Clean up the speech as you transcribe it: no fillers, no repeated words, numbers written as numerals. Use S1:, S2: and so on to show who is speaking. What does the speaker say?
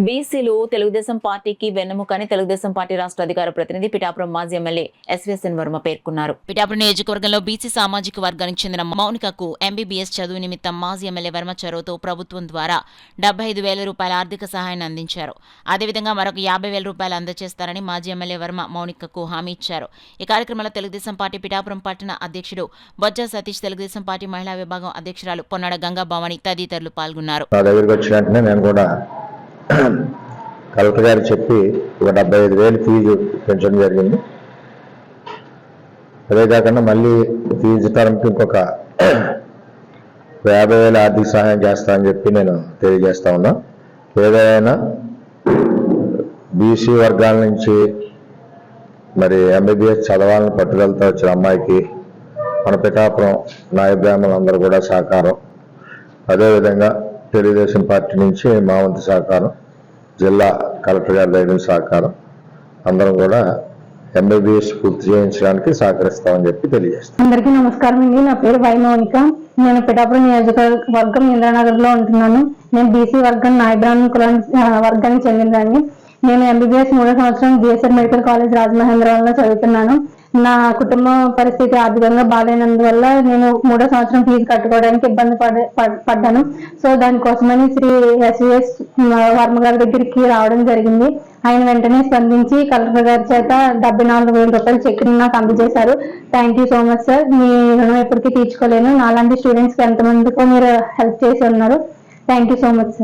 S1: బీసీలు తెలుగుదేశం పార్టీకి వెన్నెముకని తెలుగుదేశం పార్టీ రాష్ట్ర అధికార ప్రతినిధి పిఠాపురం మాజీ ఎమ్మెల్యే ఎస్వీఎస్ఎన్ వర్మ పేర్కొన్నారు. పిఠాపురం నియోజకవర్గంలో బీసీ సామాజిక వర్గానికి చెందిన మౌనికకు ఎంబీబీఎస్ చదువు నిమిత్తం మాజీ ఎమ్మెల్యే వర్మ చొరవతో ప్రభుత్వం ద్వారా 75,000 రూపాయల ఆర్థిక సహాయాన్ని అందించారు. అదేవిధంగా మరొక 50,000 రూపాయలు అందజేస్తారని మాజీ ఎమ్మెల్యే వర్మ మౌనికకు హామీ ఇచ్చారు. ఈ కార్యక్రమంలో తెలుగుదేశం పార్టీ పిఠాపురం పట్టణ అధ్యక్షుడు బొజ్జ సతీష్, తెలుగుదేశం పార్టీ మహిళా విభాగం అధ్యక్షురాలు పొన్నాడ గంగా భవాని తదితరులు పాల్గొన్నారు.
S2: కలెక్టర్ గారు చెప్పి ఒక 75,000 ఫీజు పెంచడం జరిగింది. అదే కాకుండా మళ్ళీ ఫీజు టర్మ్కి ఇంకొక 50,000 ఆర్థిక సహాయం చేస్తానని చెప్పి నేను తెలియజేస్తా ఉన్నా. ఏదైనా బీసీ వర్గాల నుంచి మరి ఎంబీబీఎస్ చదవాలని పట్టుదలతో వచ్చిన అమ్మాయికి మన పిఠాపురం నాయ బ్రాహ్మణులందరూ కూడా సహకారం, అదేవిధంగా తెలుగుదేశం పార్టీ నుంచి మా వంతు సహకారం, జిల్లా కలెక్టర్ గారి దగ్గర సహకారం, అందరం కూడా ఎంబీబీఎస్ పూర్తి చేయించడానికి సహకరిస్తామని చెప్పి తెలియజేస్తాం.
S3: అందరికీ నమస్కారం అండి. నా పేరు వై మౌనిక. నేను పిఠాపురం నియోజకవర్గం ఇంద్రానగర్ లో ఉంటున్నాను. నేను బీసీ వర్గం నాయబ్రాహ్మణ వర్గానికి చెందినదాన్ని. నేను ఎంబీబీఎస్ 3వ సంవత్సరం జిఎస్ఆర్ మెడికల్ కాలేజ్ రాజమహేంద్రవరంలో చదువుతున్నాను. నా కుటుంబ పరిస్థితి ఆర్థికంగా బాగాలేనందువల్ల నేను 3వ సంవత్సరం ఫీజు కట్టుకోవడానికి ఇబ్బంది పడ్డాను. సో దానికోసమని శ్రీ ఎస్వీఎస్ వర్మ గారి దగ్గరికి రావడం జరిగింది. ఆయన వెంటనే స్పందించి కలెక్టర్ గారి చేత 74,000 రూపాయలు చెక్ నాకు అందజేశారు. Thank you so much sir. మీ రుణం ఎప్పటికీ తీర్చుకోలేను. నాలాంటి స్టూడెంట్స్కి ఎంతమందికో మీరు హెల్ప్ చేసి ఉన్నారు. Thank you so much sir.